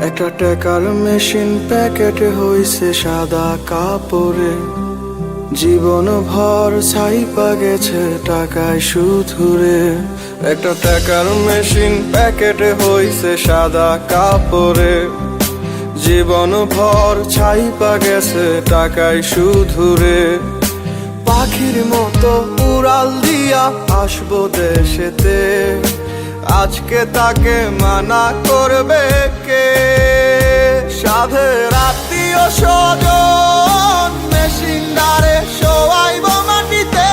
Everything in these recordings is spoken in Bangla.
একটা টাকার মেশিন প্যাকেটে হইছে সাদা কাপড়ে, জীবন ভর ছাইপা গেছে টাকায় সুধুরে। একটা টাকার মেশিন প্যাকেটে হইছে সাদা কাপড়ে, জীবন ভর ছাইপা গেছে টাকায় সুধুরে। পাখির মতো উড়াল দিয়া আসবো দেশেতে, আজকে তাকে মানা করবে কে? সাধের আত্মীয় স্বজন মেশিনদারে শোয়াইব মাটিতে।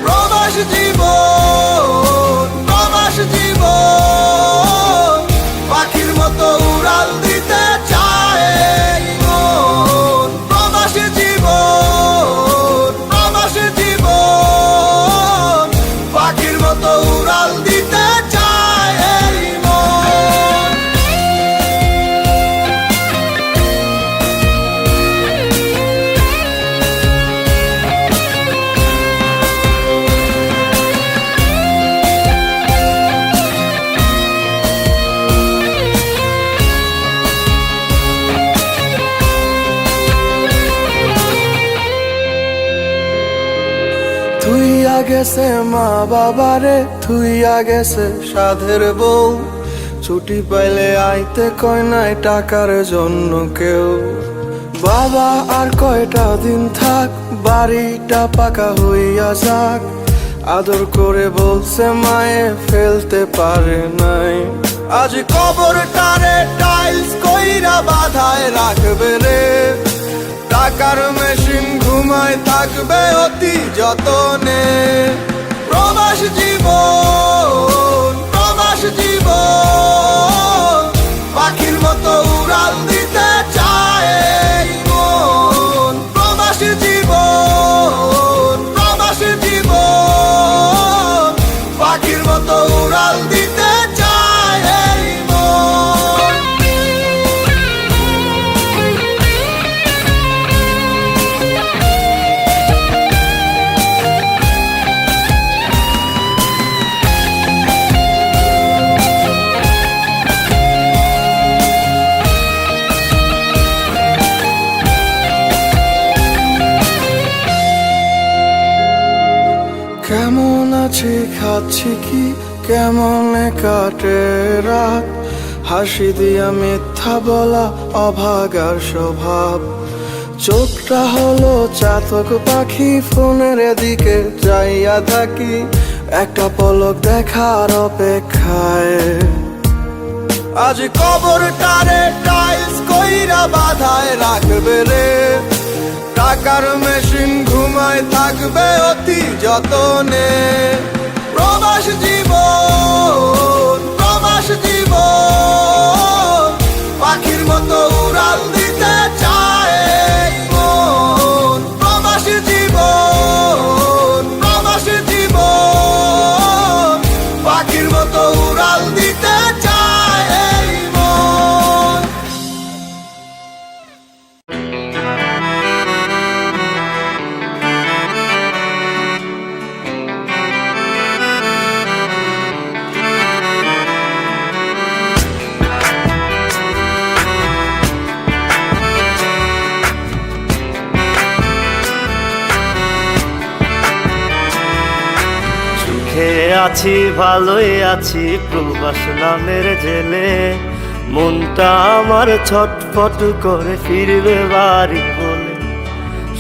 প্রবাস জীবন, প্রবাস জীবন, পাখির মতো উড়াল দিতে চায় মন। প্রবাস জীবন, প্রবাস জীবন, পাখির মতো উড়াল দিতে চায় মন। থুইয়া গেছে মা বাবারে, থুইয়া গেছে সাধের বউ, ছুটি পাইলে আইতে কয় নাই টাকার জন্য কেউ। বাবা আর কয়টা দিন থাক, বাড়িটা পাকা হইয়া যাক, আদর করে বলছে মায়ে ফেলতে পারে নাই। আজ কবরটারে টাইলস কইরা বাধায় রাখবে রে, টাকার মেশিন ঘুমায় থাকবে অতি যতনে। প্রবাস জীবন, প্রবাস জীবন, পাখির মতো উড়াল দিতে চায় মন। প্রবাস জীবন, প্রবাস জীবন, পাখির মতো উড়াল দিতে চায় মন। কেমন আছি খাচ্ছি কি, কেমনে কাটে রাত, হাসি দিয়া মিথ্যা বলা অভাগার স্বভাব। চোখটা হলো চাতক পাখি, ফোনের দিকে যাইয়া থাকি, একটা পলক দেখার অপেক্ষায়। আজ কবরটারে টাইলস কইরা বাধায় রাখবে রে, টাকার মেশিন ঘুমায় থাকবে অতি যতনে। প্রবাস জীবন, প্রবাস জীবন, পাখির মতো উড়াল দিতে চায় মন। প্রবাস জীবন, প্রবাস জীবন, পাখির মতো উড়াল দিতে চায় মন। আছি ভালোই আছি প্রবাস নামের জেলে, মনটা আমার ছটফট করে ফিরবে বাড়ি বলে।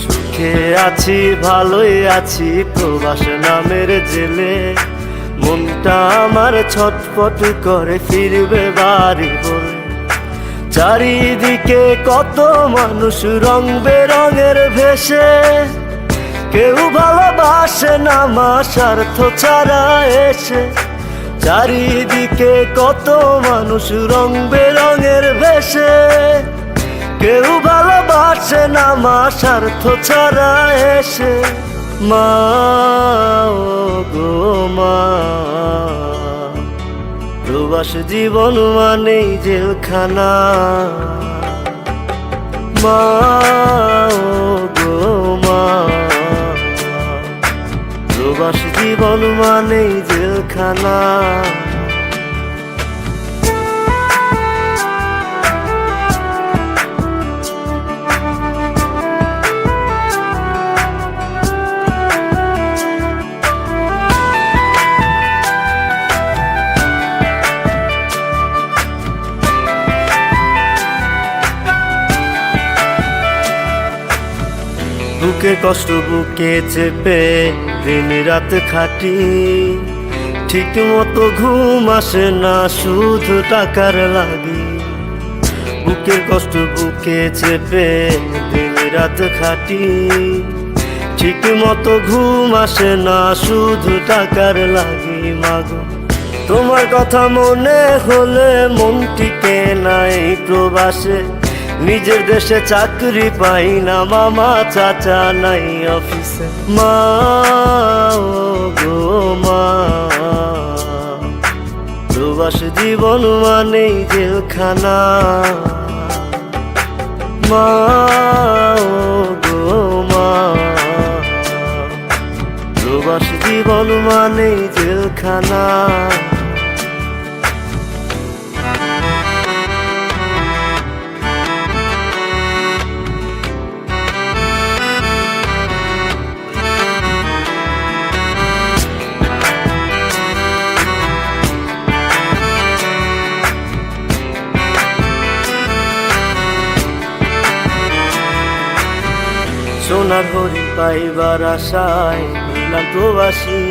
সুখে আছি ভালোই আছি প্রবাস নামের জেলে, মনটা আমার ছটফট করে ফিরবে বাড়ি বলে। চারিদিকে কত মানুষ রং বেরঙের ভেসে, কেউ ভালোবাসে না মা স্বার্থ ছাড়া এসে। চারিদিকে কত মানুষ রং বেরঙের ভেসে, কেউ ভালোবাসে না মা স্বার্থ ছাড়া এসে। মা ও গো মা, প্রবাস জীবন মানেই জেলখানা। মা ও গো মা, প্রবাস জীবন মানেই জেলখানা। বুকে কষ্ট বুকে চেপে দিন রাত খাটি, ঠিক মতো ঘুম আসে না শুধু টাকার লাগি। বুকের কষ্ট বুকে চেপে দিন রাত খাটি, ঠিক মতো ঘুম আসে না শুধু টাকার লাগি। মাগো তোমার কথা মনে হলে মন টিকে নাই প্রবাসে, নিজের দেশে চাকরি পাই না, মামা চাচা নাই অফিসে। মা ও গো মা, প্রবাস জীবন মানেই জেলখানা। মা ও গো মা, প্রবাস জীবন মানেই জেলখানা। সোনার হরিণ পাইবার আশায় হইলাম প্রবাসী,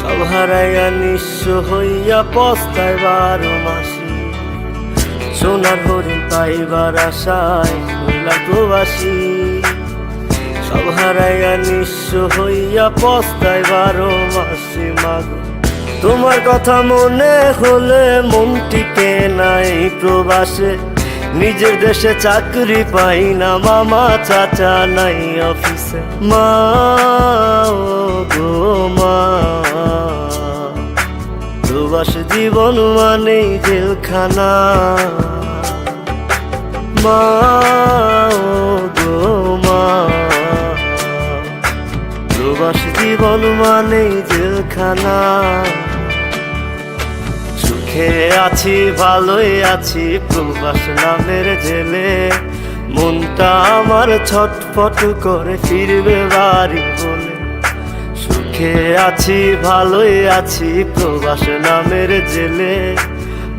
সব হারাইয়া নিঃস্ব হইয়া পস্তায় 12 মাসি। সোনার হরিণ পাইবার আশায় হইলাম প্রবাসী, সব হারাইয়া নিঃস্ব হইয়া পস্তায় 12 মাসি। মাগো তোমার কথা মনে হলে মন টিকে নাই প্রবাসে, নিজের দেশে চাকরি পাই না, মামা চাচা নাই অফিসে। মা ও গো মা, প্রবাস জীবন মানেই জেলখানা। মা ও গো মা, প্রবাস জীবন মানেই জেলখানা। সুখে আছি ভালোই আছি প্রবাস নামের জেলে, মনটা আমার ছটফট করে ফিরবে বাড়ি বলে। সুখে আছি ভালোই আছি প্রবাস নামের জেলে,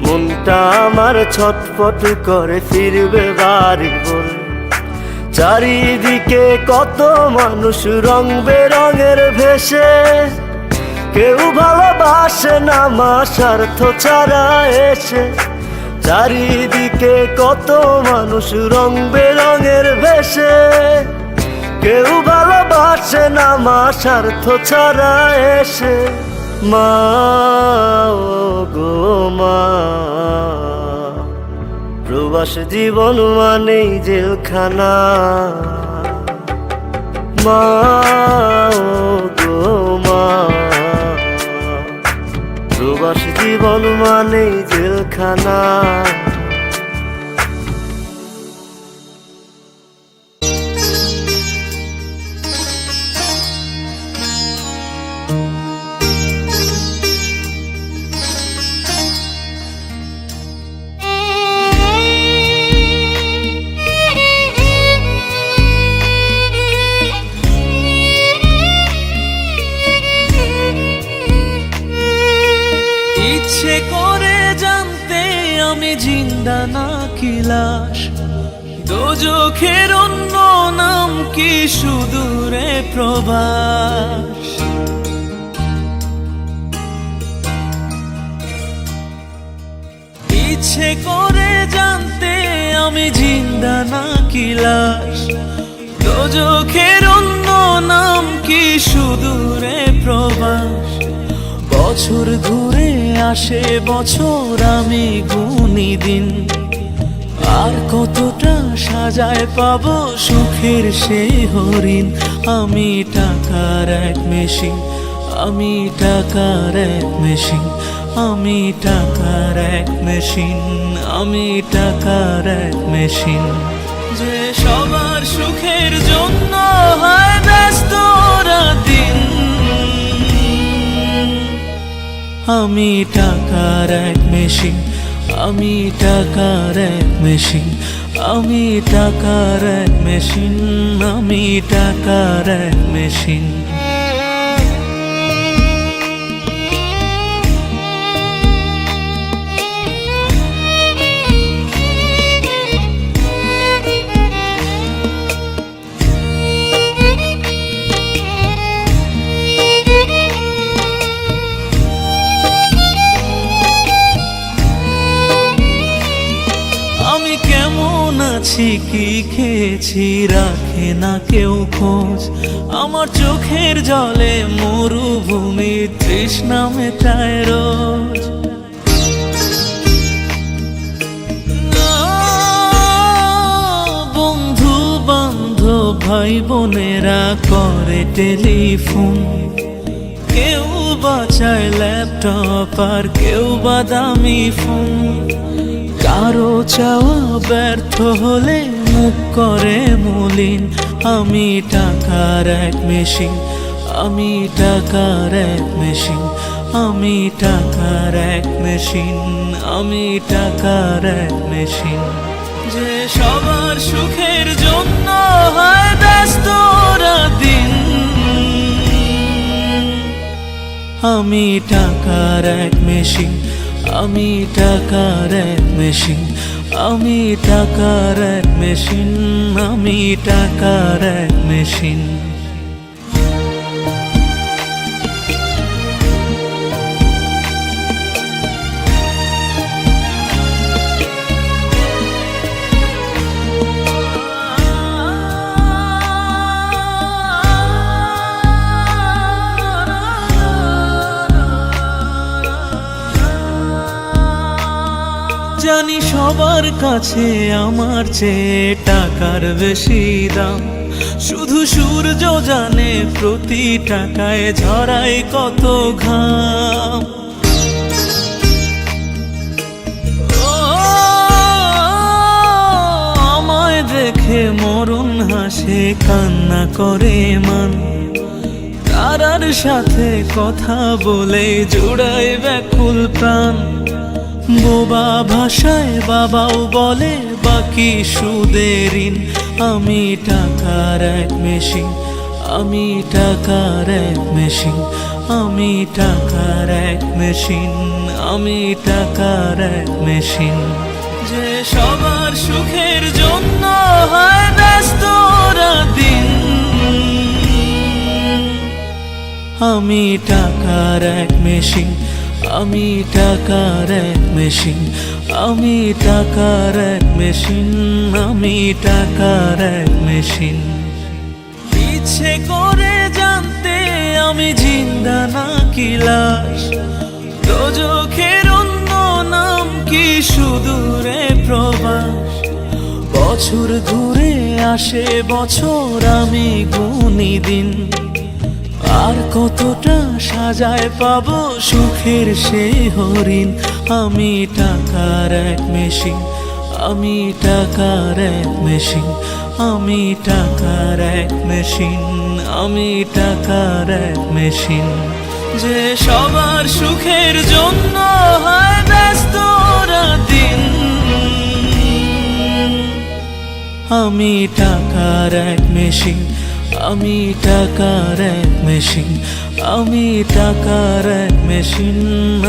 মনটা আমার ছটফট করে ফিরবে বাড়ি বলে। চারিদিকে কত মানুষ রং বেরঙের ভেসে, কেউ ভালোবাসে না মা স্বার্থ ছাড়া এসে। চারিদিকে কত মানুষ রং বেরঙের ভেসে, কেউ ভালোবাসে না মা স্বার্থ ছাড়া এসে। মা ও গো মা, প্রবাস জীবন মানেই জেলখানা। মা ও গো মা, প্রবাস জীবন মানেই জেলখানা। ইচ্ছে করে জানতে আমি জিন্দা নাকি লাশ, দোজখের অন্য নাম কি সুদূরে প্রবাস। ইচ্ছে করে জানতে আমি জিন্দা নাকি লাশ, দোজখের অন্য নাম কি সুদূরে প্রবাস। বছর ঘুরে আসে বছর আমি গুনি দিন, আর কতটা সাজায় পাবো সুখের সেই হরিণ। আমি টাকার এক মেশিন, আমি টাকার এক মেশিন, আমি টাকার এক মেশিন, আমি টাকার এক মেশিন। যে সবার সুখের জন্য হয় ব্যস্ত দিন, আমি টাকার এক মেশিন, আমি টাকার এক মেশিন, আমি টাকার এক মেশিন, আমি টাকার এক মেশিন। করেছি কি খেয়েছি রাখে না কেউ খোঁজ। আমার চোখের জলে মরুভূমি তৃষ্ণা মেটায় রোজ। বন্ধু বান্ধব ভাই বোনেরা করে টেলিফোন, কেউ বাঁচায় ল্যাপটপ আর কেউ বা দামি ফোন। কারো চাওয়া ব্যর্থ হলে মুখ করে মলিন। আমি টাকার এক মেশিন, আমি টাকার এক মেশিন, আমি টাকার এক মেশিন, আমি টাকার এক মেশিন। যে সবার সুখের জন্য হয় ব্যস্ত দিন। আমি টাকার এক মেশিন, আমি টাকার এক মেশিন, আমি টাকার এক মেশিন, আমি টাকার এক মেশিন। জানি সবার কাছে আমার চেয়ে টাকার বেশি দাম। শুধু সূর্য জানে প্রতি টাকায় ঝরায় কত ঘাম। ও আমায় দেখে মরণ হাসে কান্না করে মান। তারার সাথে কথা বলে জোড়ায় ব্যাকুল প্রাণ। বোবা ভাষায় বাবাও বলে বাকি সুদের ঋণ। আমি টাকার এক মেশিন, আমি টাকার এক মেশিন, আমি টাকার এক মেশিন, আমি টাকার এক মেশিন। যে সবার সুখের জন্য হয় ব্যস্ত দিন। আমি টাকার এক মেশিন, আমি টাকার এক মেশিন, আমি টাকার এক মেশিন, আমি টাকার এক মেশিন। ইচ্ছে করে জানতে আমি জিন্দা নাকি লাশ। দোজখের অন্য নাম কি সুদূরে প্রবাস। বছর ঘুরে আসে বছর আমি গুনি দিন। আর কতটা সাজায় পাবো সুখের সে হরিণ। আমি টাকার এক মেশিন, আমি টাকার এক মেশিন, আমি টাকার এক মেশিন, আমি টাকার এক মেশিন। যে সবার সুখের জন্য হয় ব্যস্ত দিন। আমি টাকার এক মেশিন, আমি টাকার এক মেশিন, আমি টাকার এক মেশিন,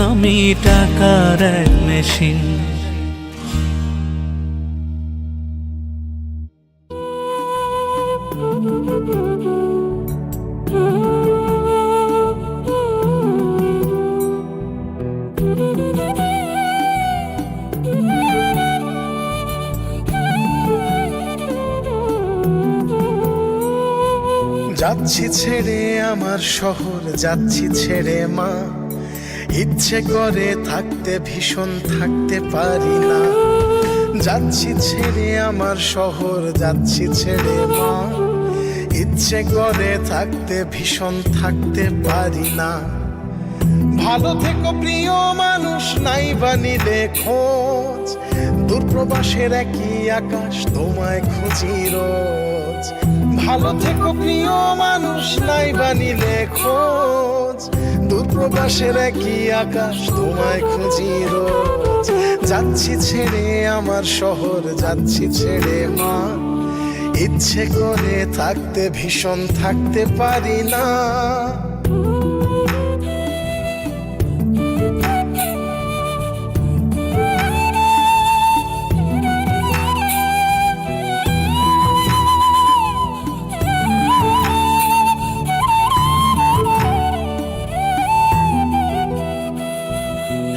আমি টাকার এক মেশিন। যাচ্ছি ছেড়ে আমার শহর, যাচ্ছি ছেড়ে মা। ইচ্ছে করে থাকতে ভীষণ থাকতে পারি না। যাচ্ছি ছেড়ে আমার শহর, যাচ্ছি ছেড়ে মা। ইচ্ছে করে থাকতে ভীষণ থাকতে পারি না। ভালো থেকো প্রিয় মানুষ, নাই বানিলে খোঁজ। দূরপ্রবাসের একই আকাশ তোমায় খুঁজি রোজ। ভালো থেকো প্রিয় মানুষ, নাই বানিলে খোঁজ। দূরপ্রবাসের একই আকাশ তোমায় খুঁজি রোজ। যাচ্ছি ছেড়ে আমার শহর, যাচ্ছি ছেড়ে মা। ইচ্ছে করে থাকতে ভীষণ থাকতে পারি না।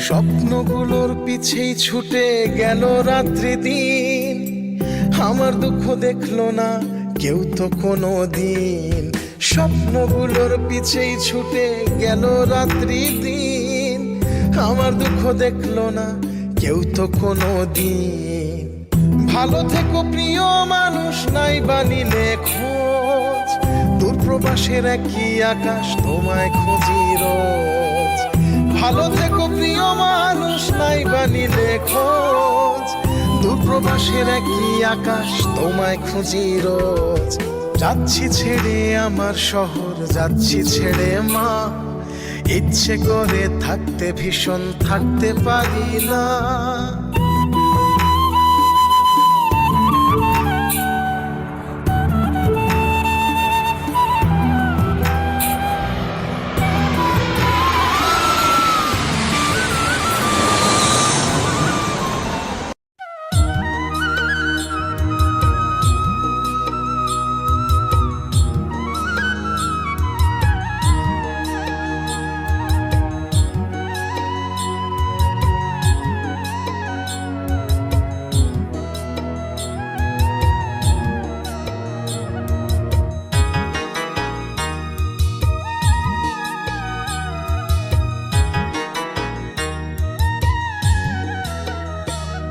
স্বপ্নগুলোর পিছেই ছুটে গেল রাত্রি দিন। আমার দুঃখ দেখলো না কেউ তো কোনো দিন, স্বপ্নগুলোর পিছেই ছুটে গেল রাত্রি দিন। আমার দুঃখ দেখলো না কেউ তো কোনো দিন। ভালো থেকো প্রিয় মানুষ, নাই বানিলে খোঁজ, দূরপ্রবাসের একই আকাশ তোমায় খুঁজি রোজ। ভালো থেকো প্রিয় মানুষ, নাই বানিলে খোঁজ, দূরপ্রবাসের একই আকাশ তোমায় খুঁজি রোজ। যাচ্ছি ছেড়ে আমার শহর, যাচ্ছি ছেড়ে মা, ইচ্ছে করে থাকতে ভীষণ থাকতে পারি না।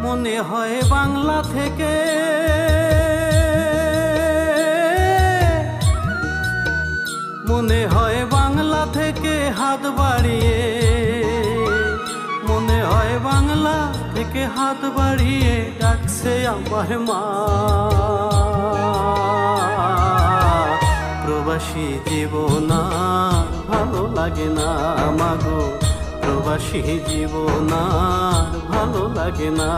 মনে হয় বাংলা থেকে মনে হয় বাংলা থেকে হাত বাড়িয়ে, মনে হয় বাংলা থেকে হাত বাড়িয়ে ডাকছে আমার মা। প্রবাসী জীবন আর ভালো লাগে না মাগো, প্রবাসী জীবন আর ভালো লাগে না।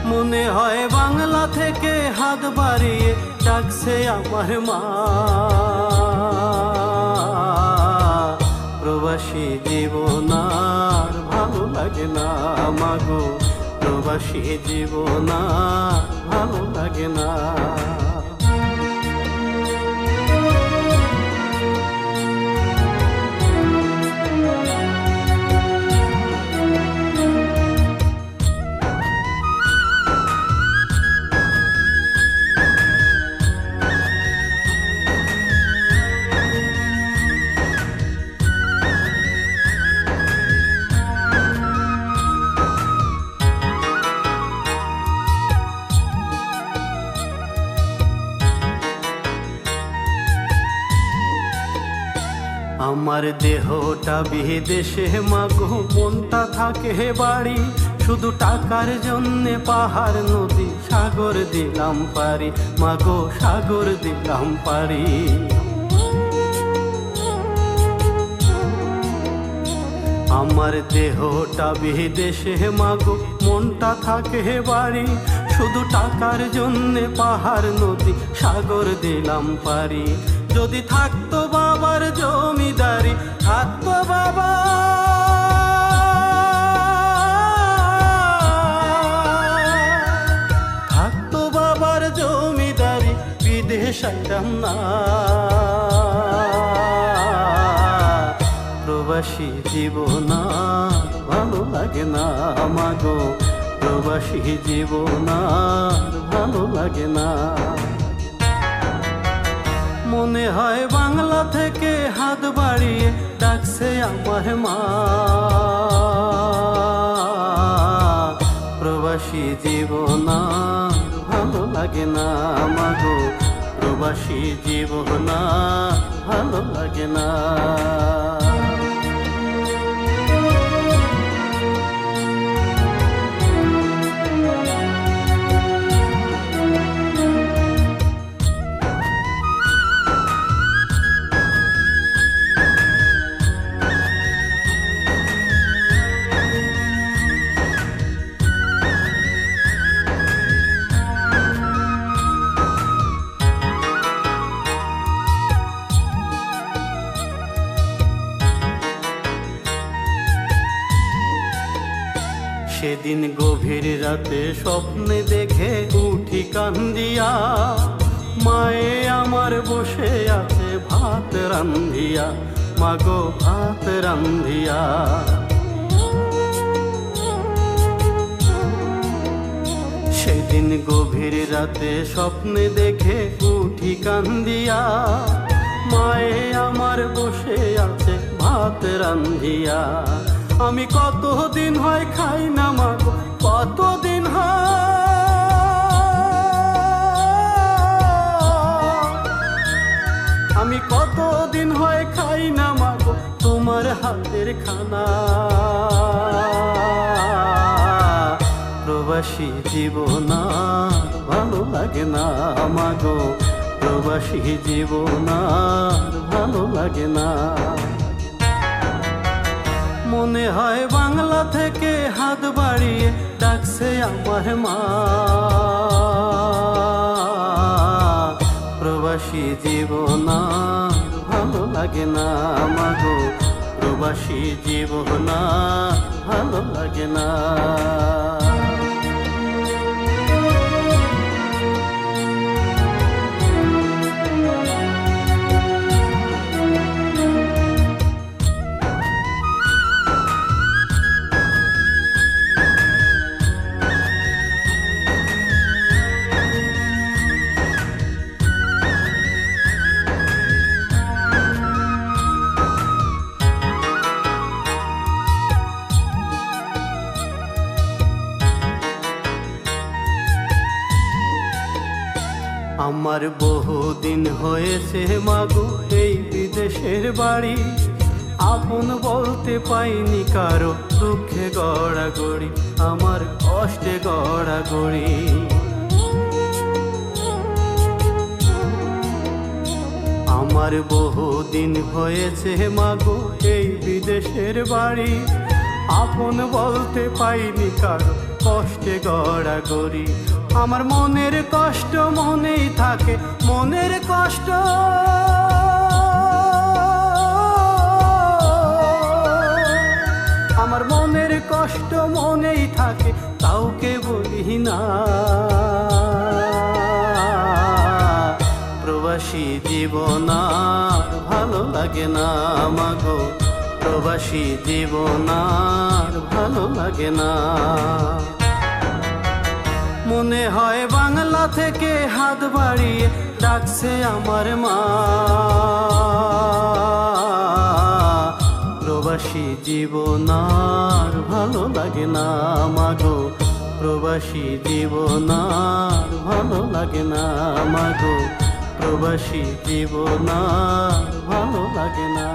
মনে হয় বাংলা থেকে হাত বাড়িয়ে ডাকছে আমার মা। প্রবাসী জীবন আর ভালো লাগে না মাগো, প্রবাসী জীবন আর ভালো লাগে না। আমার দেহটা বিদেশে মাগো, মনটা থাকে বাড়ি, শুধু টাকার জন্যে পাহাড় নদী সাগর দিলাম পারি মাগো, সাগর দিলাম পারি। আমার দেহটা বিদেশে মাগো, মনটা থাকে বাড়ি, শুধু টাকার জন্যে পাহাড় নদী সাগর দিলাম পারি। যদি থাকতো বাবার জমিদারি, থাকতো বাবা, থাকতো বাবার জমিদারি, বিদেশ আইতাম না। প্রবাসী জীবন আর ভালো লাগে না মাগো, প্রবাসী জীবন আর ভালো লাগে না। মনে হয় বাংলা থেকে হাত বাড়িয়ে ডাকছে আমার মা। প্রবাসী জীবন আর ভালো লাগে না মাগো, প্রবাসী জীবন আর ভালো লাগে না। সেদিন গভীর রাতে স্বপ্নে দেখে উঠি কান্দিয়া, মায়ে আমার বসে আছে ভাত রান্ধিয়া মাগো, ভাত রান্ধিয়া। একদিন গভীর রাতে স্বপ্নে দেখে উঠি কান্দিয়া, মায়ে আমার বসে আছে ভাত রান্ধিয়া। আমি কতদিন হয় খাই না মাগো, কতদিন আমি কতদিন হয় খাই না মাগো তোমার হাতের খানা। প্রবাসী জীবন আর ভালো লাগে না মাগো, প্রবাসী জীবন আর ভালো লাগে না। মনে হয় বাংলা থেকে হাত বাড়িয়ে ডাকছে আমার মা। প্রবাসী জীবন আর ভালো লাগে না মাগো, প্রবাসী জীবন আর ভালো লাগে না। আমার বহুদিন হয়েছে মাগো এই বিদেশের বাড়ি, আপন বলতে পাইনি কারো, দুঃখে গড়াগড়ি আমার কষ্টে গড়াগড়ি। আমার বহুদিন হয়েছে মাগো এই বিদেশের বাড়ি, আপন বলতে পাইনি কারো, কষ্টে গড়াগড়ি। আমার মনের কষ্ট মনেই থাকে, মনের কষ্ট আমার মনের কষ্ট মনেই থাকে, কাউকে বলি না। প্রবাসী জীবন আর ভালো লাগে না মাগো, প্রবাসী জীবন আর ভালো লাগে না। মনে হয় বাংলা থেকে হাত বাড়িয়ে ডাকছে আমার মা। প্রবাসী জীবন আর ভালো লাগে না মাগো, প্রবাসী জীবন আর ভালো লাগে না মাগো, প্রবাসী জীবন আর ভালো লাগে না।